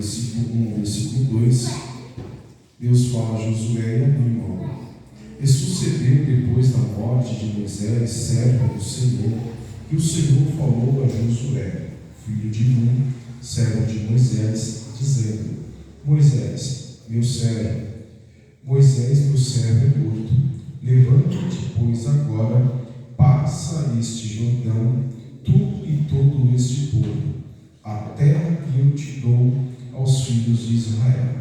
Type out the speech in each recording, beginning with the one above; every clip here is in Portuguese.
versículo 1, versículo 2, Deus fala a Josué e a Nimrod. E sucedeu depois da morte de Moisés, servo do Senhor, que o Senhor falou a Josué, filho de Nun, servo de Moisés, dizendo: Moisés, meu servo é morto. Levanta-te, pois, agora, passa este Jordão, tu e todo este povo, a terra que eu te dou aos filhos de Israel.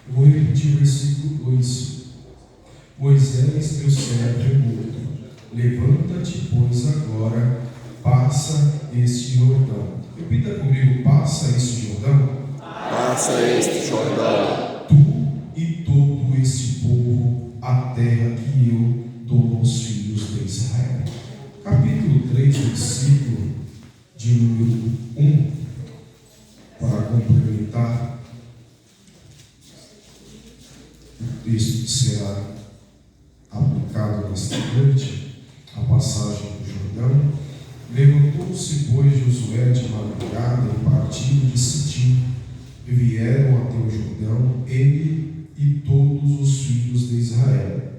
Eu vou repetir o versículo 2. Moisés, meu servo é morto. Levanta-te, pois, agora, passa este Jordão. Repita comigo: passa este Jordão. Passa este Jordão. Tu e todo este povo, a terra que eu dou aos filhos de Israel. Capítulo 3, versículo de número 1, para complementar o texto que será aplicado nesta noite, a passagem do Jordão. Levantou-se, pois, Josué de madrugada e partiu de Sitim, e vieram até o Jordão, ele e todos os filhos de Israel.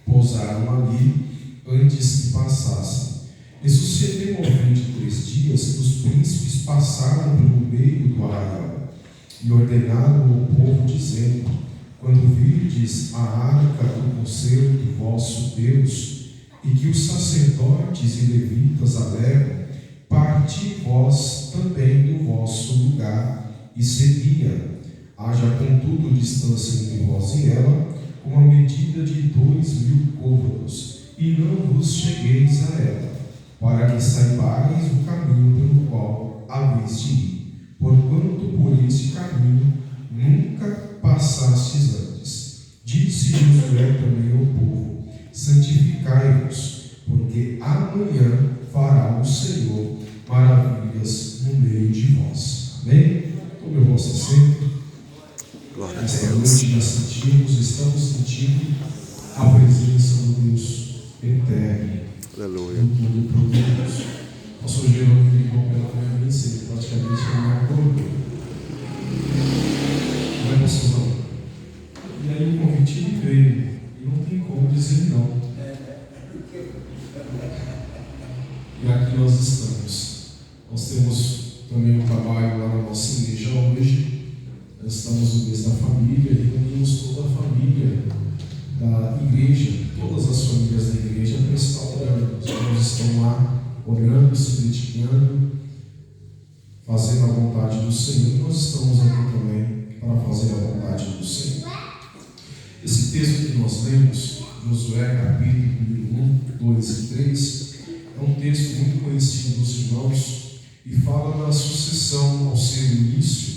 Pousaram ali antes que passassem. E sucedeu ao fim de 3 dias que os príncipes passaram pelo meio do arraial e ordenaram ao povo, dizendo: quando virdes a arca do conselho do vosso Deus, e que os sacerdotes e levitas a levam, parti vós também do vosso lugar e seguia. Haja contudo distância entre vós e ela, com a medida de 2.000 côvados, e não vos chegueis a ela, para que saibais o caminho pelo qual haveis de ir, porquanto por este caminho nunca passastes antes. Disse Josué também ao povo: santificai-vos, porque amanhã fará o Senhor maravilhas no meio de vós. Amém? Tome o vosso assento. Esta noite nós estamos sentindo a presença do Deus eterno. Aleluia. Do Todo-Poderoso. O pastor Jerônimo ligou pela manhã, ele praticamente não me acordou. Não é, pastorzão? E aí o convite veio, e não tem como dizer não. E aqui nós estamos. Nós temos também um trabalho lá na nossa igreja hoje. Nós estamos no mês da família e reunimos toda a família da igreja, todas as famílias da igreja para estar orando. Os irmãos estão lá orando, se dedicando, fazendo a vontade do Senhor. E nós estamos aqui também para fazer a vontade do Senhor. Esse texto que nós lemos, Josué capítulo 1, 2 e 3, é um texto muito conhecido dos irmãos e fala da sucessão ao seu início,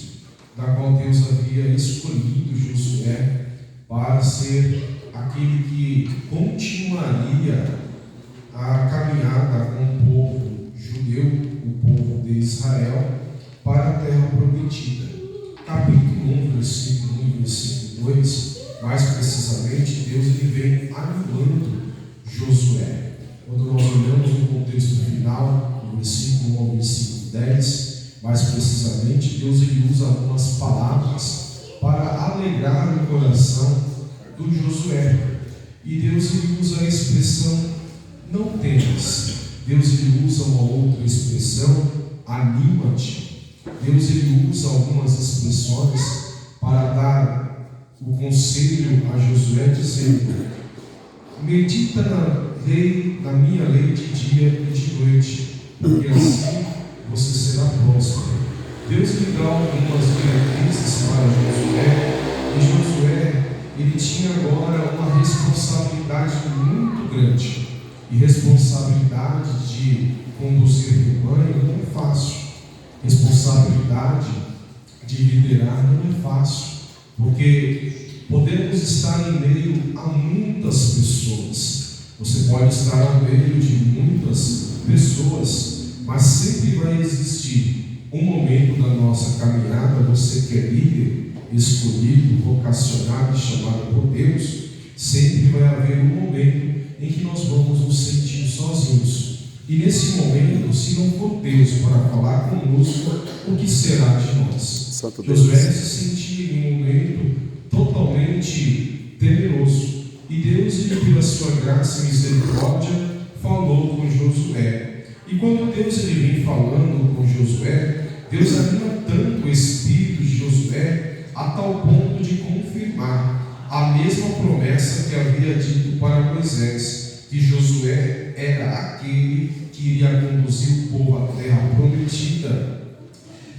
da qual Deus havia escolhido Josué para ser aquele que continuaria a caminhada com o povo judeu, o povo de Israel, para a terra prometida. Capítulo 1, versículo 1 e versículo 2, mais precisamente, Deus ele vem animando Josué. Quando nós olhamos no contexto final, no versículo 1 ao versículo 10, mais precisamente, Deus ele usa algumas palavras para alegrar o coração do Josué. E Deus ele usa a expressão não temas. Deus ele usa uma outra expressão, anima-te. Deus ele usa algumas expressões para dar o conselho a Josué, dizendo: medita na minha lei de dia e de noite, porque assim você será próspero. Deus lhe dá algumas diretrizes para Josué, e Josué ele tinha agora uma responsabilidade muito grande. E responsabilidade de conduzir o rebanho não é fácil. Responsabilidade de liderar não é fácil, porque podemos estar em meio a muitas pessoas. Você pode estar no meio de muitas pessoas, mas sempre vai existir um momento da nossa caminhada, você que é líder, escolhido, vocacionado e chamado por Deus, sempre vai haver um momento em que nós vamos nos sentir sozinhos. E nesse momento, se não for Deus para falar conosco, o que será de nós? Santo Josué Deus. se sentia em um momento totalmente temeroso. E Deus, ele, pela sua graça e misericórdia, falou com Josué. E quando Deus ele vem falando com Josué, Deus anima tanto o espírito de Josué a tal ponto de confirmar a mesma promessa que havia dito para Moisés, que Josué era aquele que iria conduzir o povo à terra prometida.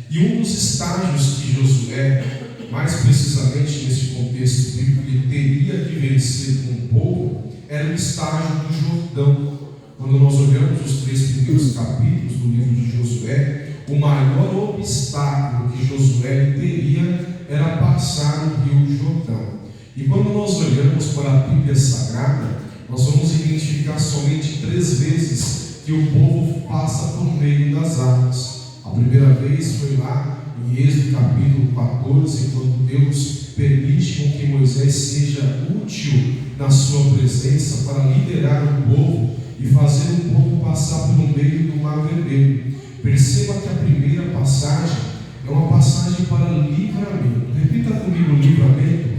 E um dos estágios que Josué, mais precisamente nesse contexto bíblico, ele teria que vencer com o povo, era o estágio do Jordão. Quando nós olhamos os 3 primeiros capítulos do livro de Josué, o maior obstáculo que Josué teria era passar o rio Jordão. E quando nós olhamos para a Bíblia Sagrada, nós vamos identificar somente 3 vezes que o povo passa por meio das águas. A primeira vez foi lá em Êxodo capítulo 14, quando Deus permite com que Moisés seja útil na sua presença para liderar o povo e fazer o povo passar pelo meio do Mar Vermelho. Perceba que a primeira passagem é uma passagem para livramento. Repita comigo: livramento.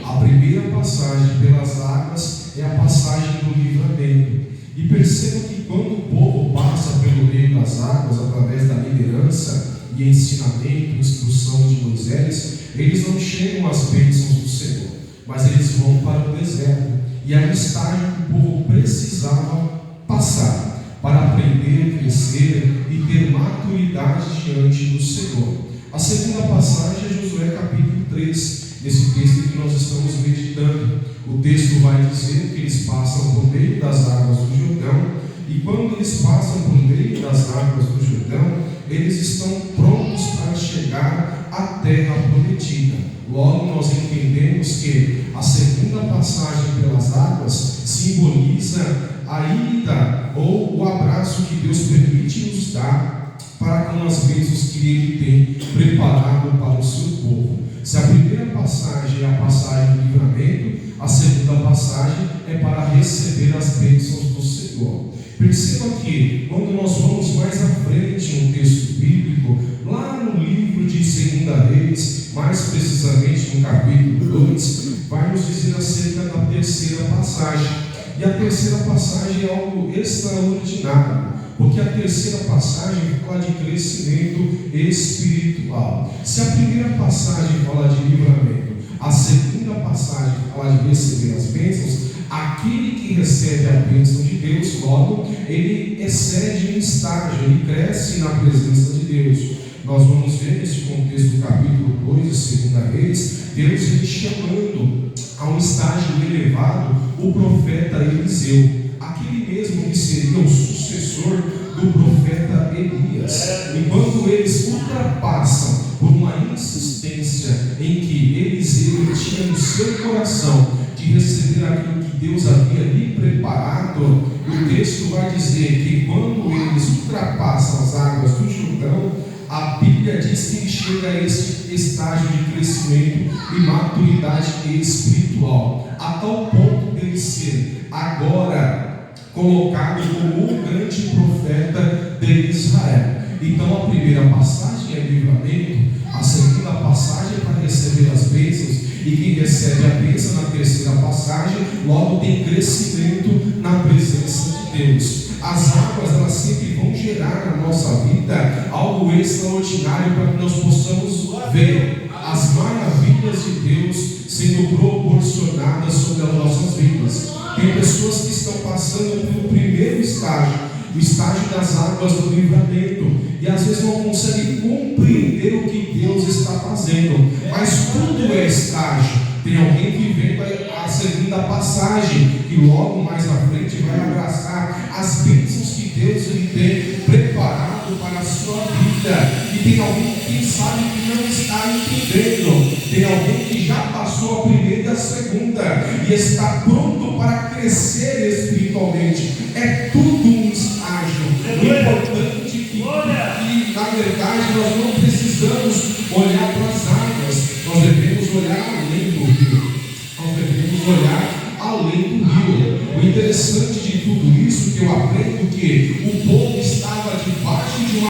A primeira passagem pelas águas é a passagem do livramento. E perceba que quando o povo passa pelo meio das águas, através da liderança e ensinamento, instrução de Moisés, eles não chegam às bênçãos do Senhor, mas eles vão para o deserto. E é o estágio que o povo precisava passar para aprender, crescer e ter maturidade diante do Senhor. A segunda passagem é Josué capítulo 3. Nesse texto que nós estamos meditando, o texto vai dizer que eles passam por meio das águas do Jordão, e quando eles passam por meio das águas do Jordão, eles estão prontos para chegar à terra prometida. Logo nós entendemos que a segunda passagem pelas águas simboliza a ida ou o abraço que Deus permite nos dar para com as bênçãos que Ele tem preparado para o seu povo. Se a primeira passagem é a passagem do livramento, a segunda passagem é para receber as bênçãos do Senhor. Perceba que, quando nós vamos mais à frente no texto bíblico, lá no livro de 2 Reis, mais precisamente no capítulo 2, vai nos dizer acerca da terceira passagem. E a terceira passagem é algo extraordinário, porque a terceira passagem fala de crescimento espiritual. Se a primeira passagem fala de livramento, a segunda passagem fala de receber as bênçãos, aquele que recebe a bênção de Deus, logo, ele excede um estágio, ele cresce na presença de Deus. Nós vamos ver nesse contexto do capítulo 2 de 2 Reis, Deus vem chamando a um estágio elevado o profeta Eliseu, aquele mesmo que seria o sucessor do profeta Elias. E quando eles ultrapassam por uma insistência em que Eliseu tinha no seu coração de receber aquilo que Deus havia lhe preparado, o texto vai dizer que quando eles ultrapassam as águas do Jordão, a Bíblia diz que ele chega a este estágio de crescimento e maturidade espiritual, a tal ponto dele ser agora colocado como um grande profeta de Israel. Então a primeira passagem é livramento, a segunda passagem é para receber as bênçãos, e quem recebe a bênção na terceira passagem logo tem crescimento na presença de Deus. As águas, elas sempre vão gerar na nossa vida algo extraordinário para que nós possamos ver as maravilhas de Deus sendo proporcionadas sobre as nossas vidas. Tem pessoas que estão passando pelo primeiro estágio, o estágio das águas do livramento, e às vezes não conseguem compreender o que Deus está fazendo, mas tudo é estágio. Tem alguém vivendo a segunda passagem, que logo mais à frente vai abraçar as bênçãos que Deus lhe tem preparado para a sua vida. E tem alguém que sabe que não está entendendo. Tem alguém que já passou a primeira e a segunda e está pronto para crescer espiritualmente. É tudo um estágio. O importante é que na verdade nós não precisamos olhar para as águas, nós devemos olhar além do rio. Nós devemos olhar além do rio. O interessante de tudo isso que eu aprendo que o povo